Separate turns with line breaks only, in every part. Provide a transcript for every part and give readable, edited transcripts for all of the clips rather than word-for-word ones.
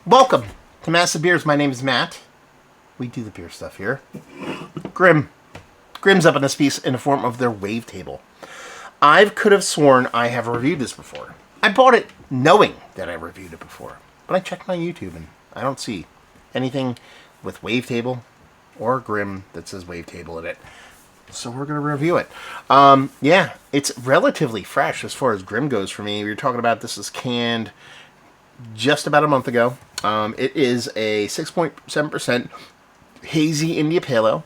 Welcome to Massive Beers. My name is Matt. We do the beer stuff here. Grimm. Grimm's up in this piece in the form of their Wavetable. I could have sworn I have reviewed this before. I bought it knowing that I reviewed it before. But I checked my YouTube and I don't see anything with Wavetable or Grimm that says Wavetable in it. So we're going to review it. Yeah, it's relatively fresh as far as Grimm goes for me. We were talking about this is canned just about a month ago. It is a 6.7% Hazie India Pale Ale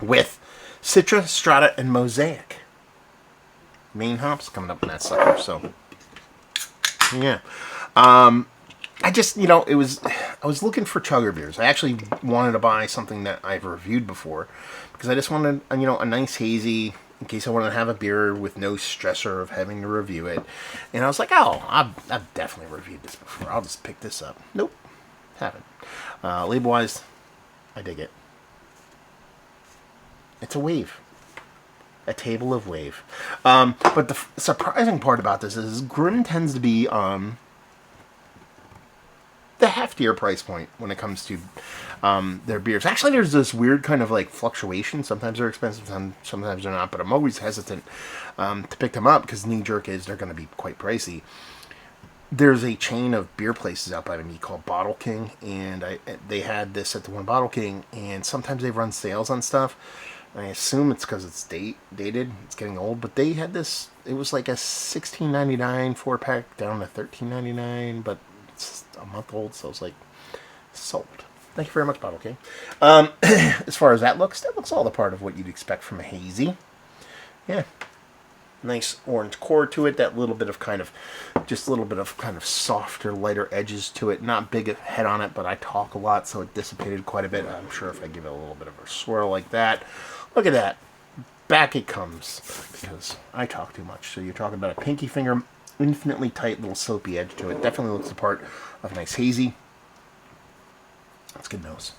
with Citra, Strata, and Mosaic. Main hops coming up in that sucker. So, yeah. I just, I was looking for chugger beers. I actually wanted to buy something that I've reviewed before because I just wanted, a nice hazy in case I wanted to have a beer with no stressor of having to review it. And I was like, oh, I've definitely reviewed this before. I'll just pick this up. Nope, haven't. Label-wise, I dig it. It's a wave. A table of wave. But the surprising part about this is Grimm tends to be the heftier price point when it comes to their beers. Actually, there's this weird kind of like fluctuation. Sometimes they're expensive, sometimes they're not. But I'm always hesitant to pick them up because knee-jerk is they're going to be quite pricey. There's a chain of beer places out by me called Bottle King, and they had this at the one Bottle King, and sometimes they run sales on stuff. I assume it's because it's dated, it's getting old, but they had this, it was like a $16.99 4-pack down to $13.99, but it's a month old, so it's like, sold. Thank you very much, Bottle King. As far as that looks all the part of what you'd expect from a hazy. Yeah. Nice orange core to it, that little bit of kind of softer, lighter edges to it. Not big head on it, but I talk a lot, so it dissipated quite a bit. I'm sure if I give it a little bit of a swirl like that, look at that. Back it comes, because I talk too much. So you're talking about a pinky finger, infinitely tight little soapy edge to it. Definitely looks the part of a nice hazy. That's good nose.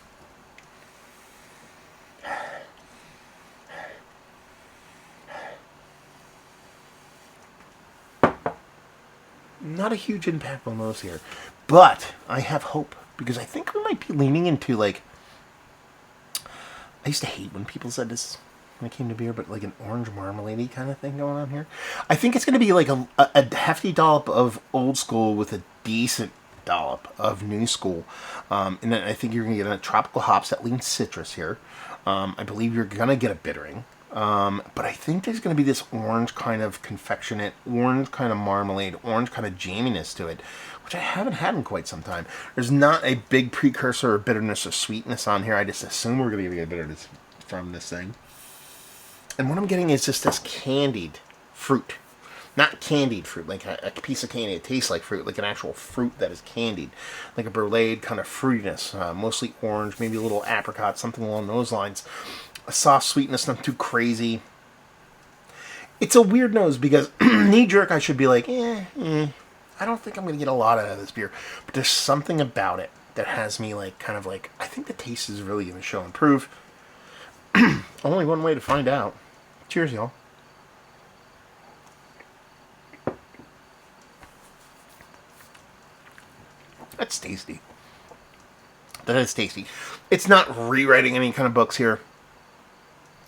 Not a huge impactful nose here, but I have hope because I think we might be leaning into like. I used to hate when people said this when it came to beer, but like an orange marmalade kind of thing going on here. I think it's going to be like a hefty dollop of old school with a decent dollop of new school, and then I think you're going to get a tropical hops that lean citrus here. I believe you're going to get a bittering. But I think there's going to be this orange kind of confectionate, orange kind of marmalade, orange kind of jamminess to it, which I haven't had in quite some time. There's not a big precursor or bitterness or sweetness on here. I just assume we're going to get bitterness from this thing. And what I'm getting is just this candied fruit. Not candied fruit, like a piece of candy. It tastes like fruit, like an actual fruit that is candied. Like a brûlée kind of fruitiness, mostly orange, maybe a little apricot, something along those lines. A soft sweetness, not too crazy. It's a weird nose because knee-jerk I should be like, I don't think I'm going to get a lot out of this beer. But there's something about it that has me like, kind of like, I think the taste is really going to show and prove. Only one way to find out. Cheers, y'all. That's tasty. That is tasty. It's not rewriting any kind of books here.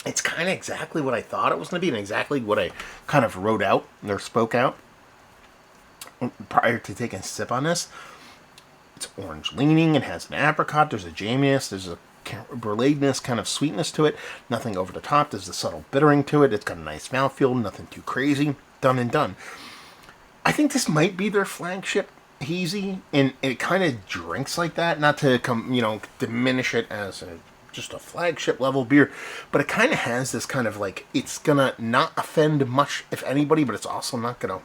It's kind of exactly what I thought it was going to be and exactly what I kind of wrote out or spoke out prior to taking a sip on this. It's orange leaning. It has an apricot. There's a jamminess. There's a brûléness kind of sweetness to it. Nothing over the top. There's a subtle bittering to it. It's got a nice mouthfeel. Nothing too crazy. Done and done. I think this might be their flagship hazy, and it kind of drinks like that. Not to diminish it as just a flagship level beer, but it kind of has this kind of like, it's gonna not offend much if anybody, but it's also not gonna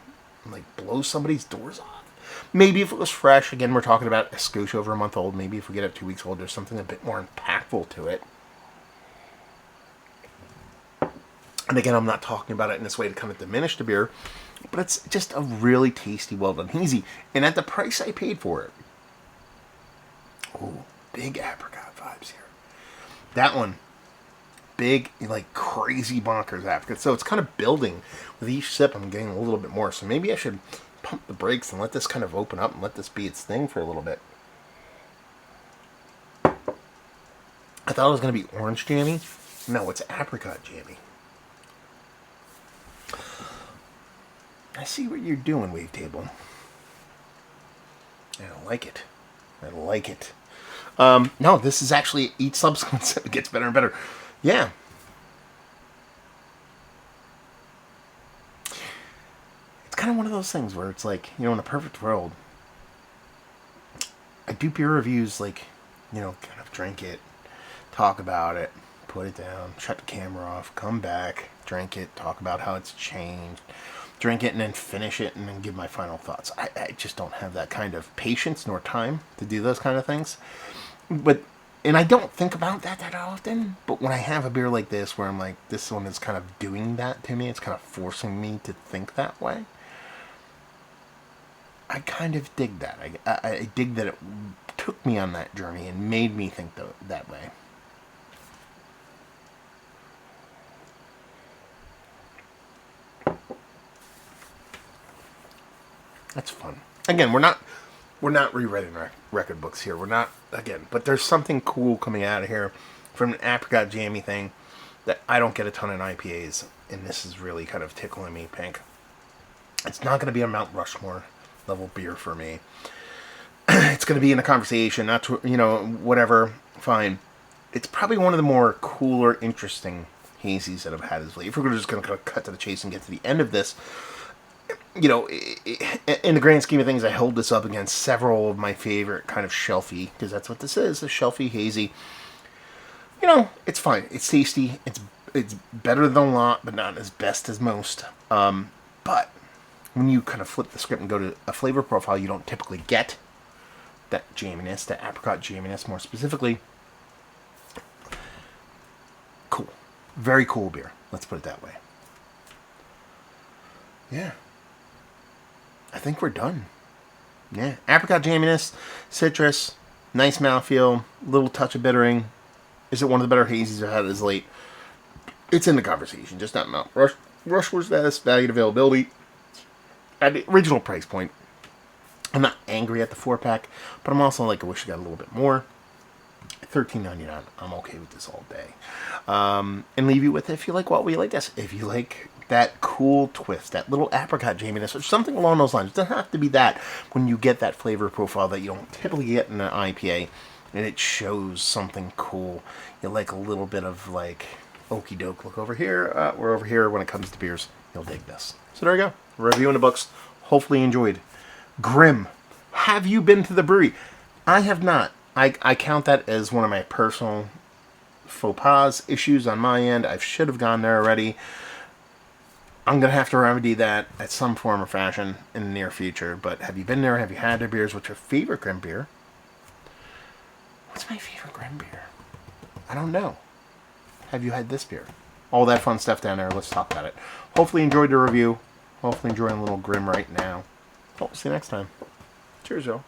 like blow somebody's doors off. Maybe if it was fresh, again we're talking about a scooch over a month old, maybe if we get it 2 weeks old, there's something a bit more impactful to it. And again, I'm not talking about it in this way to kind of diminish the beer, but it's just a really tasty, well done hazy, and at the price I paid for it. Ooh, big apricot vibes here. That one, big, like crazy bonkers apricot. So it's kind of building with each sip. I'm getting a little bit more. So maybe I should pump the brakes and let this kind of open up and let this be its thing for a little bit. I thought it was going to be orange jammy. No, it's apricot jammy. I see what you're doing, Wavetable. I don't like it. I like it. No, this is actually, each subsequent sip it gets better and better. Yeah. It's kind of one of those things where it's like, you know, in a perfect world, I do beer reviews like, you know, kind of drink it, talk about it, put it down, shut the camera off, come back, drink it, talk about how it's changed, drink it, and then finish it, and then give my final thoughts. I just don't have that kind of patience nor time to do those kind of things. And I don't think about that often, but when I have a beer like this, where I'm like, this one is kind of doing that to me, it's kind of forcing me to think that way, I kind of dig that. I dig that it took me on that journey and made me think that way. That's fun. Again, we're not rewriting record books here. We're not, again, but there's something cool coming out of here from an apricot jammy thing that I don't get a ton in IPAs, and this is really kind of tickling me pink. It's not going to be a Mount Rushmore level beer for me. It's going to be in a conversation, not to, you know, whatever, fine. It's probably one of the more cooler, interesting hazies that I've had as late. If we're just going to cut to the chase and get to the end of this, you know, in the grand scheme of things, I hold this up against several of my favorite kind of shelfy, because that's what this is, a shelfy hazy. You know, it's fine. It's tasty. It's better than a lot, but not as best as most. But when you kind of flip the script and go to a flavor profile, you don't typically get that jamminess, that apricot jamminess more specifically. Cool. Very cool beer. Let's put it that way. Yeah. I think we're done. Yeah. Apricot jamminess, citrus, nice mouthfeel, little touch of bittering. Is it one of the better hazies I've had as late? It's in the conversation, just not Mount Rushmore status, valued availability. At the original price point, I'm not angry at the 4-pack, but I'm also like, I wish I got a little bit more. $13.99, I'm okay with this all day. And leave you with, if you like what we like this, if you like that cool twist, that little apricot jamminess, or something along those lines. It doesn't have to be that when you get that flavor profile that you don't typically get in an IPA, and it shows something cool. You like a little bit of like, okie doke, look over here, we're over here when it comes to beers. You'll dig this. So there you go. Review in the books. Hopefully you enjoyed. Grimm. Have you been to the brewery? I have not. I count that as one of my personal faux pas, issues on my end. I should have gone there already. I'm going to have to remedy that at some form or fashion in the near future. But have you been there? Have you had their beers? What's your favorite Grimm beer? What's my favorite Grimm beer? I don't know. Have you had this beer? All that fun stuff down there. Let's talk about it. Hopefully you enjoyed the review. Hopefully enjoying a little Grimm right now. We'll see you next time. Cheers, y'all.